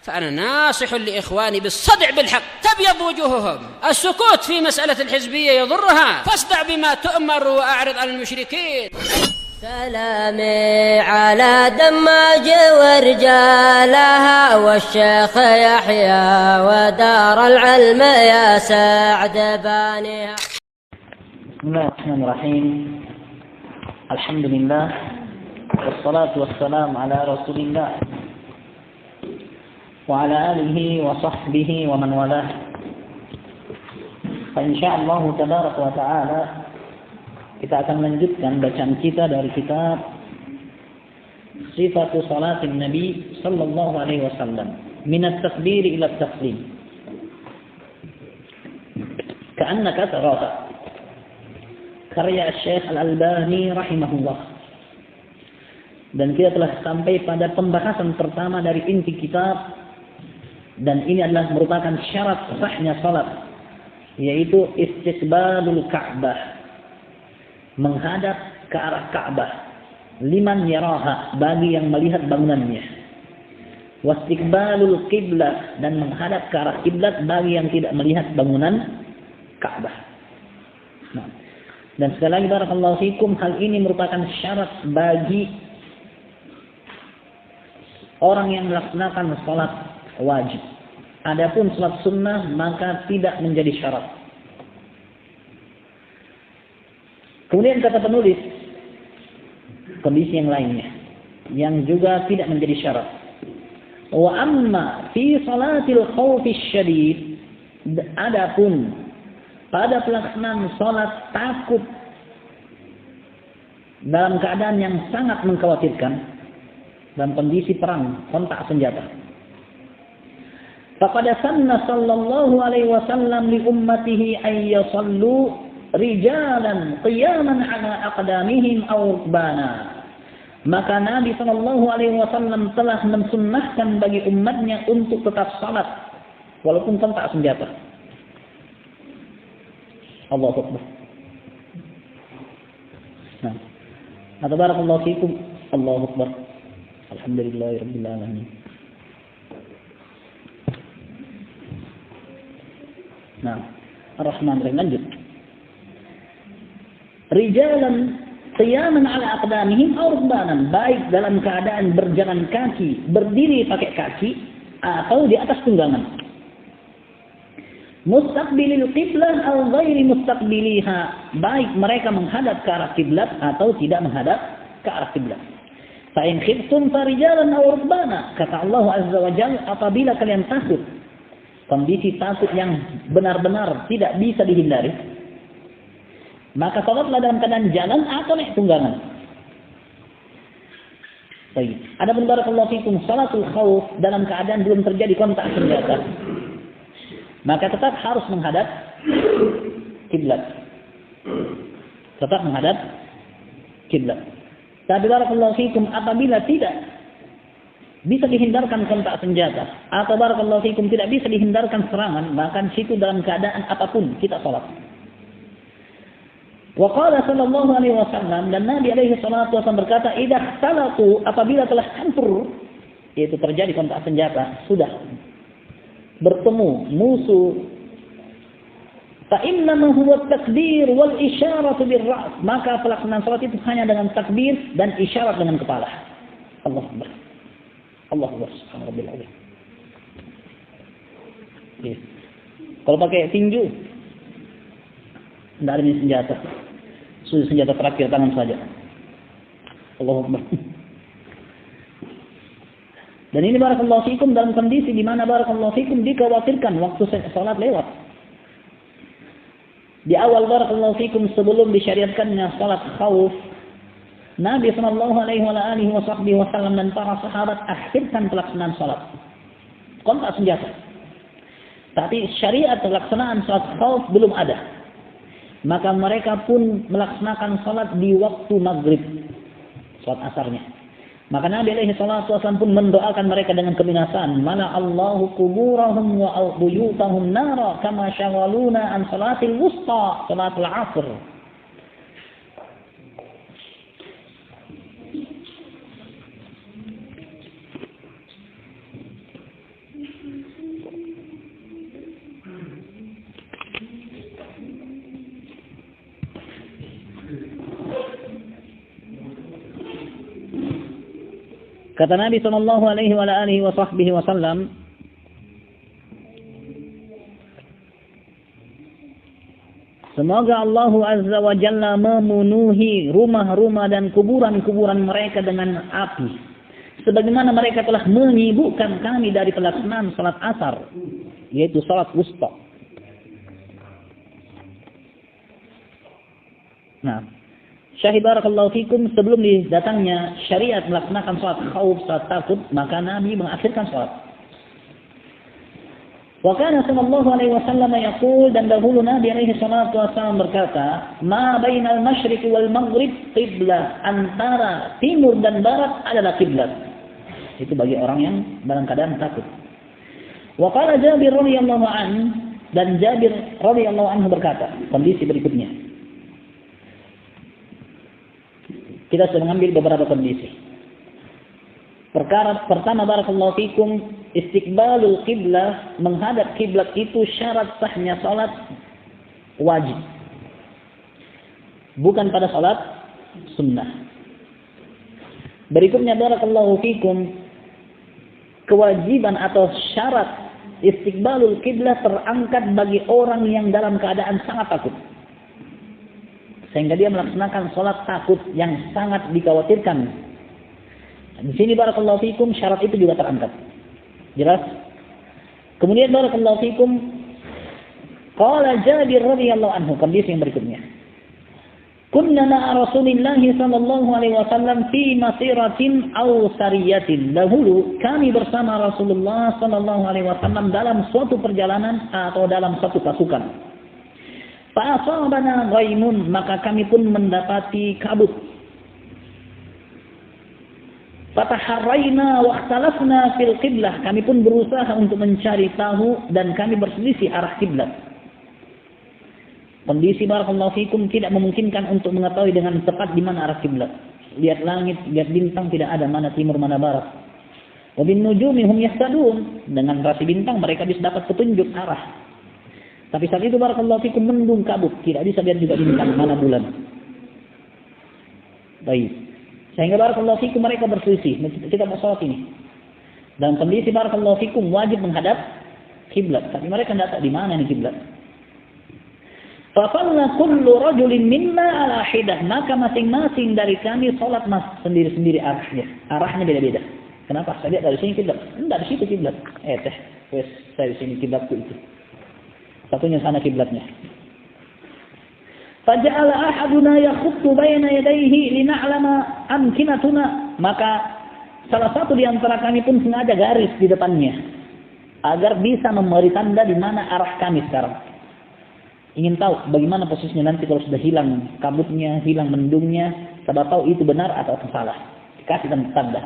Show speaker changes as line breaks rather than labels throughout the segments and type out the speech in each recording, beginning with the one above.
فأنا ناصح لإخواني بالصدع بالحق تبيض وجوههم. السكوت في مسألة الحزبية يضرها، فاصدع بما تؤمر وأعرض عن المشركين.
سلامي على دماج ورجالها والشيخ يحيى ودار العلم يا سعد بانيها.
بسم الله الرحمن الرحيم. الحمد لله والصلاة والسلام على رسول الله وعلى آله وصحبه ومن والاه. Insyaallah tabaraka wa taala kita akan melanjutkan bacaan kita dari kitab Sifatu Salatin Nabi sallallahu alaihi wasallam min at-takbir ila at-taslim ka'annaka tarata, karya Syekh Al-Albani rahimahullah. Dan kita telah sampai pada pembahasan pertama dari inti kitab, dan ini adalah merupakan syarat sahnya salat, yaitu istiqbalul Ka'bah, menghadap ke arah Ka'bah, liman yaraha, bagi yang melihat bangunannya, wastiqbalul qiblah, dan menghadap ke arah kiblat bagi yang tidak melihat bangunan Ka'bah. Nah, dan sekali lagi barakallahu fikum, hal ini merupakan syarat bagi orang yang melaksanakan salat wajib. Adapun salat sunnah maka tidak menjadi syarat. Kemudian kata penulis, kondisi yang lainnya yang juga tidak menjadi syarat. Wa amma fi salatil khawfi syadid, adapun pada pelaksanaan salat takut dalam keadaan yang sangat mengkhawatirkan, dalam kondisi perang kontak senjata, faqad sanna sallallahu alaihi wasallam li ummatihi ay yusallu rijalan qiyaman ala aqdamihim aw rukbana. Maka Nabi sallallahu alaihi wasallam telah mensunnahkan bagi umatnya untuk tetap salat walaupun kontak senjata. Allahu Akbar. Nah, barakallahu fikum. Allahu Akbar. Alhamdulillahirabbil alamin. Nah, Ar-Rahman Ar-Rahim, lanjut. Rijalan qiyaman ala aqdamihim aw rukbanan, baik dalam keadaan berjalan kaki, berdiri pakai kaki, atau di atas tunggangan. Mustaqbilil qiblah aw ghairi mustaqbiliha, baik mereka menghadap ke arah kiblat atau tidak menghadap ke arah kiblat. Fa in khiftum farijalan aw rukbana, kata Allah azza wa jalla, apabila kalian takut, kondisi takut yang benar-benar tidak bisa dihindari, maka salatlah dalam keadaan jalan atau naik tunggangan. Baik. Adapun barakallahu fikum salatul khauf dalam keadaan belum terjadi kontak senjata, maka tetap harus menghadap kiblat. Tetap menghadap kiblat. Tapi barakallahu fikum apabila tidak bisa dihindarkan kontak senjata, atau barakallahu fikum tidak bisa dihindarkan serangan, maka situ dalam keadaan apapun kita salat. Wa qala sallallahu alaihi wasallam, dan Nabi alaihi salatu wasallam berkata, idza talaqu, apabila telah campur, yaitu terjadi kontak senjata, sudah bertemu musuh, fa innama huwa takbir wal isyaratu bir ra's, maka pelaksanaan salat itu hanya dengan takbir dan isyarat dengan kepala. Allahu Akbar. Allahu Akbar. Subhanallah. Yes. Kalau pakai tinju, tidak ada senjata. Sudah senjata terakhir tangan saja. Allahu Akbar. Dan ini barakallahu fikum dalam kondisi di mana barakallahu fikum dikhawatirkan waktu salat lewat. Di awal barakallahu fikum sebelum disyariatkannya salat khauf, Nabi sallallahu alaihi wasallam dan para sahabat akhirkan pelaksanaan salat kontak senjata. Tapi syariat pelaksanaan salat khauf belum ada. Maka mereka pun melaksanakan salat di waktu maghrib, salat asarnya. Maka Nabi alaihi salatu wasallam pun mendoakan mereka dengan kebinasaan. Mana Allahu kuburahum wa buyutahum nara kama syaghaluna an salatil wusta, salatul asr. Kata Nabi sallallahu alaihi wasallam, semoga Allah Azza wa Jalla memenuhi rumah-rumah dan kuburan-kuburan mereka dengan api, sebagaimana mereka telah menyibukkan kami dari pelaksanaan salat asar, yaitu salat wusta. Nah, syahid barakallahu fikum, sebelum datangnya syariat melaksanakan salat khauf, salat takut, maka Nabi mengakhirkan salat. Wa kana sallallahu alaihi wasallam yaqul, dan dahulu Nabi alaihi salatu wasallam berkata, ma bainal masyriq wal maghrib qiblah, antara timur dan barat adalah kiblat. Itu bagi orang yang dalam keadaan takut. Wa qala Jabir radhiyallahu anhu, dan Jabir radhiyallahu anhu berkata, kondisi berikutnya. Kita sudah mengambil beberapa kondisi. Perkara pertama barakallahu fikum, istiqbalul qiblah, menghadap kiblat itu syarat sahnya salat wajib. Bukan pada salat sunnah. Berikutnya barakallahu fikum, kewajiban atau syarat istiqbalul qiblah terangkat bagi orang yang dalam keadaan sangat takut, sehingga dia melaksanakan sholat takut yang sangat dikhawatirkan. Di sini barakallahu fikum syarat itu juga terangkat. Jelas? Kemudian barakallahu fikum, qala Jabir radhiyallahu anhu, kondisi yang berikutnya. Kunna ma'a Rasulillah sallallahu alaihi wasallam fi masiratin aw sariyatin. Dahulu kami bersama Rasulullah sallallahu alaihi wasallam dalam suatu perjalanan atau dalam satu pasukan. Fa'asabana ghaimun, maka kami pun mendapati kabut. Fataharraina wa ikhtalafna fil qiblah, kami pun berusaha untuk mencari tahu dan kami berselisih arah kiblat. Kondisi barakallahu fikum tidak memungkinkan untuk mengetahui dengan tepat di mana arah kiblat. Lihat langit, lihat bintang, tidak ada mana timur mana barat. Wa bin nujumi hum yahtadun, dengan rasi bintang mereka bisa dapat petunjuk arah. Tapi saat itu barakallahu fikum mendung kabut, tidak bisa lihat juga bintang mana bulan. Baik. Sehingga barakallahu fikum mereka berselisih, kita mau salat ini. Dan kondisi barakallahu fikum wajib menghadap kiblat, tapi mereka tidak tahu di mana nih kiblat. Fa qalla kullu rajulin minna ala hidah, maka masing-masing dari kami salat sendiri-sendiri arahnya. Arahnya beda-beda. Kenapa? Saya lihat dari sini kiblat. Enggak, di situ kiblat. Wes saya di sini kiblatku itu. Satunya sana kiblatnya. Faja'ala ahaduna yakhuttu baina yadayhi lina'lama amkinatuna, maka salah satu di antara kami pun sengaja garis di depannya agar bisa memberi tanda di mana arah kami sekarang. Ingin tahu bagaimana posisinya nanti kalau sudah hilang kabutnya, hilang mendungnya, kita tahu itu benar atau salah. Dikasih tanda.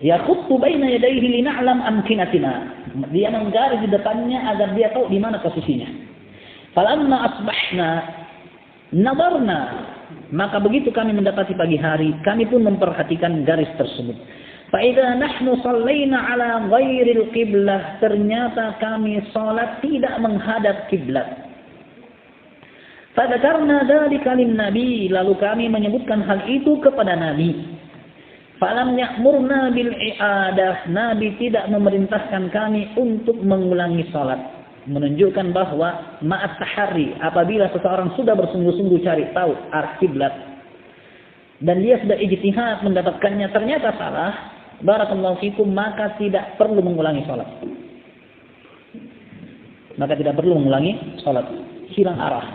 Yakhuttu baina yadayhi lina'lam amkinatina. Dia menggaris di depannya agar dia tahu di mana posisinya. Falamma asbahna nadarna, maka begitu kami mendapati pagi hari, kami pun memperhatikan garis tersebut. Fa idza nahnu shallaina ala ghairil qiblah, ternyata kami salat tidak menghadap kiblat. Fa dzakarna dzalika lin nabi, lalu kami menyebutkan hal itu kepada Nabi. Falam ya'murna bil i'adah, Nabi tidak memerintahkan kami untuk mengulangi salat, menunjukkan bahwa ma'at tahari, apabila seseorang sudah bersungguh-sungguh cari tahu arah kiblat dan dia sudah ijtihad mendapatkannya ternyata salah, barakallahu fikum, maka tidak perlu mengulangi salat. Maka tidak perlu mengulangi salat. Hilang arah,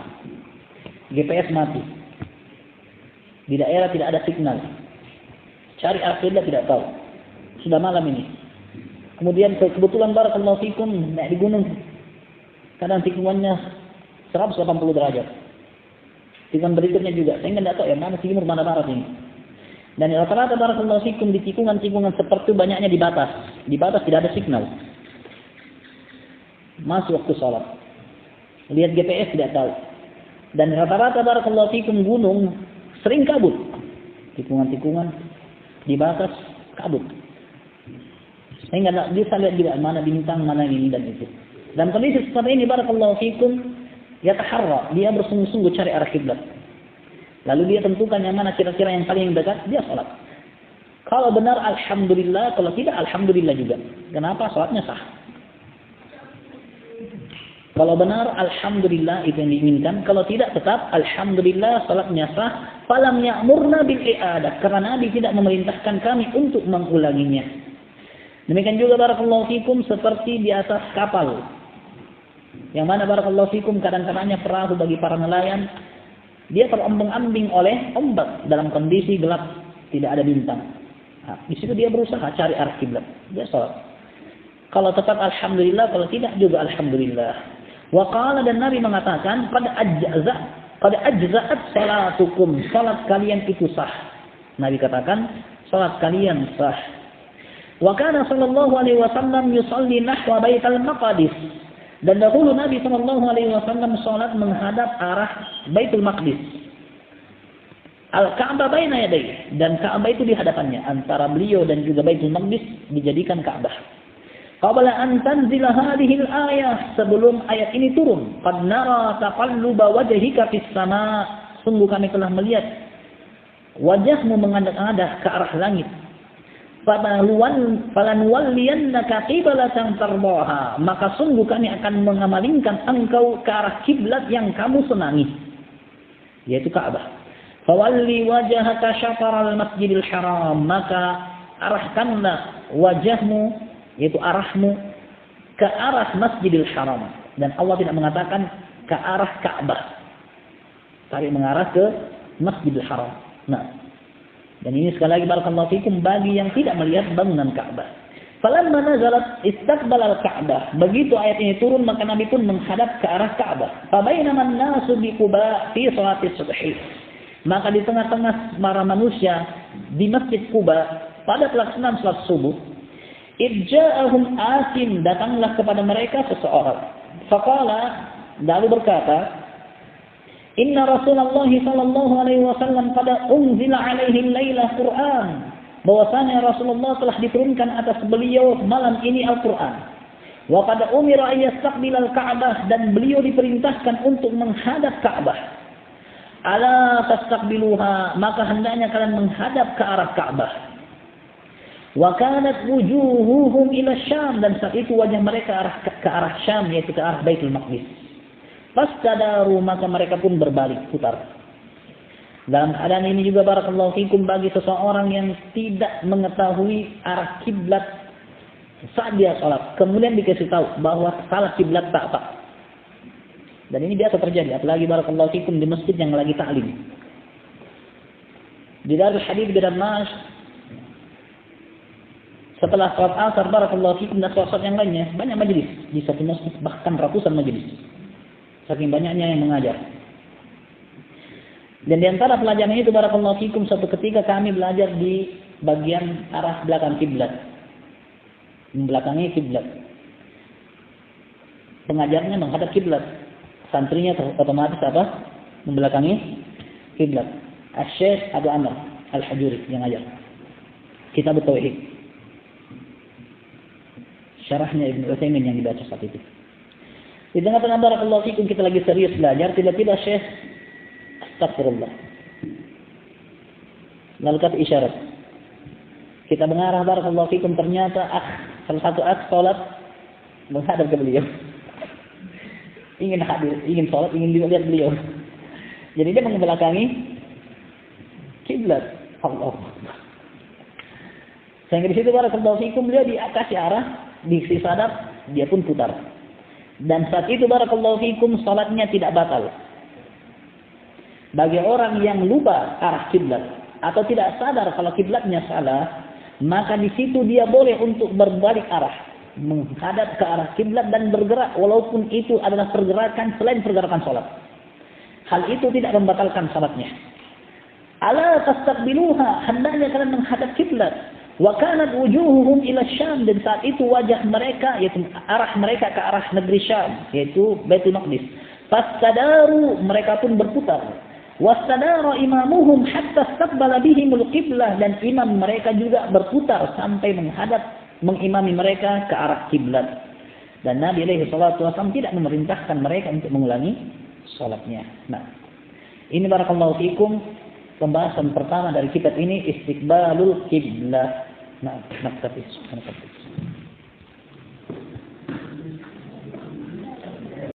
GPS mati, di daerah tidak ada signal, cari arah kiblat tidak tahu, sudah malam ini. Kemudian kebetulan barakallahu fikum naik di gunung, kadang tikungannya 180 derajat. Tikungan berikutnya juga, saya tidak tahu yang mana timur mana barat ini. Dan rata-rata barakallahu fikum di tikungan-tikungan seperti banyaknya di batas. Di batas tidak ada signal. Masuk waktu salat. Lihat GPS tidak tahu. Dan rata-rata barakallahu fikum gunung sering kabut. Tikungan-tikungan di batas kabut. Saya nggak bisa lihat juga mana bintang, mana ini dan itu. Dan kondisi seperti ini barakallahu fikum, yataharra, dia bersungguh-sungguh cari arah kiblat. Lalu dia tentukan yang mana kira-kira yang paling dekat, dia salat. Kalau benar alhamdulillah, kalau tidak alhamdulillah juga. Kenapa? Salatnya sah. Kalau benar alhamdulillah itu yang diinginkan, kalau tidak tetap alhamdulillah salatnya sah. Falam ya'murna bil i'adah, karena Nabi tidak memerintahkan kami untuk mengulanginya. Demikian juga barakallahu fikum seperti di atas kapal. Yang mana barakallahu fikum kadang-kadangnya perahu bagi para nelayan dia terombang-ambing oleh ombak dalam kondisi gelap, tidak ada bintang. Nah, di situ dia berusaha cari arah kiblat. Dia salat. Kalau tetap alhamdulillah, kalau tidak juga alhamdulillah. Wa qala, dan Nabi mengatakan, qad ajza'at salatukum, salat kalian itu sah. Nabi katakan, salat kalian sah. Wa kana sallallahu alaihi wasallam yusalli nahwa Baitul Maqdis. Dan dahulu Nabi sallallahu alaihi wasallam salat menghadap arah Baitul Maqdis. Al-Ka'bah baina yadayhi, dan Ka'bah itu di hadapannya, antara beliau dan juga Baitul Maqdis dijadikan Ka'bah. Qabla an tanzila hadhihi al-ayah, sebelum ayat ini turun, qad nara taqalluba wajhika fis sama', sungguh kami telah melihat wajahmu mengadang-adang ke arah langit. Falanwalliyannaka qiblatan tardaha, maka sungguh kami akan mengamalkan engkau ke arah kiblat yang kamu senangi, yaitu Ka'bah. Fawalli wajhaka syatral Masjidil Haram, maka arahkanlah wajahmu, yaitu arahmu, ke arah Masjidil Haram. Dan Allah tidak mengatakan ke arah Ka'bah, tapi mengarah ke Masjidil Haram. Nah, dan ini sekali lagi barakallahu fikum bagi yang tidak melihat bangunan Ka'bah. Falamma nazalat istaqbala al-Ka'bah, begitu ayat ini turun maka Nabi pun menghadap ke arah Ka'bah. Fa bainama an-nasu bi Quba fi salatis subhi, maka di tengah-tengah para manusia di Masjid Quba pada pelaksanaan salat subuh, idja'ahum asim, datanglah kepada mereka seseorang. Faqala, lalu berkata, inna Rasulullah sallallahu alaihi wasallam qad unzila alaihi lailah Qur'an, bahwasanya Rasulullah telah diturunkan atas beliau malam ini Al-Qur'an. Wa qad umira ay yastaqbilal Ka'bah, dan beliau diperintahkan untuk menghadap Ka'bah. Ala tastaqbiluha, maka hendaknya kalian menghadap ke arah Ka'bah. Wa kanat wujuhuhum ila Syam, dan saat itu wajah mereka ke arah Syam, yaitu ke arah Baitul Maqdis. Fastadaru, maka mereka pun berbalik, putar. Dalam keadaan ini juga barakallahu fikum bagi seseorang yang tidak mengetahui arah kiblat saat dia salat, kemudian dikasih tahu bahwa salah kiblat tak apa. Dan ini biasa terjadi, apalagi barakallahu fikum di masjid yang lagi ta'lim. Di Darul Hadith di Damas, setelah salat asar barakallahu fikum dan salat yang lainnya, banyak majelis di satu masjid, bahkan ratusan majelis. Saking banyaknya yang mengajar. Dan di antara pelajaran itu barakallahu fikum, suatu ketika kami belajar di bagian arah belakang kiblat. Membelakangi kiblat. Pengajarnya menghadap kiblat. Santrinya otomatis apa? Membelakangi kiblat. Asy-Syaikh Abu Amr Al-Hajuri yang ajar Kitab Tauhid. Syarahnya Ibnu Utsaimin yang dibaca saat itu. Di tengah-tengah barakallahu fikum kita lagi serius belajar, tiba-tiba Syekh astagfirullah. Lalu kata isyarat. Kita mengarah barakallahu fikum, ternyata salah satu salat menghadap ke beliau. Ingin hadir, ingin salat, ingin lihat beliau. Jadi dia membelakangi kiblat. Allah. Sehingga di situ barakallahu fikum beliau dikasih arah, dikasih sadar, dia pun putar. Dan saat itu barakallahu fikum salatnya tidak batal. Bagi orang yang lupa arah kiblat atau tidak sadar kalau kiblatnya salah, maka di situ dia boleh untuk berbalik arah, menghadap ke arah kiblat dan bergerak, walaupun itu adalah pergerakan selain pergerakan salat. Hal itu tidak membatalkan salatnya. Ala tastaqbiluha, hendaknya kalian menghadap kiblat. Wa kanat wujuhuhum ila Syam, dan saat itu wajah mereka, yaitu arah mereka ke arah negeri Syam, yaitu Baitul Maqdis. Fastadaru, mereka pun berputar. Wastadara imamuhum hatta istaqbala bihimul qiblah, dan imam mereka juga berputar sampai menghadap, mengimami mereka ke arah kiblat. Dan Nabi alaihi salatu wasallam tidak memerintahkan mereka untuk mengulangi salatnya. Nah, ini barakallahu fikum pembahasan pertama dari kitab ini, istiqbalul qiblah. Nah, naktafi.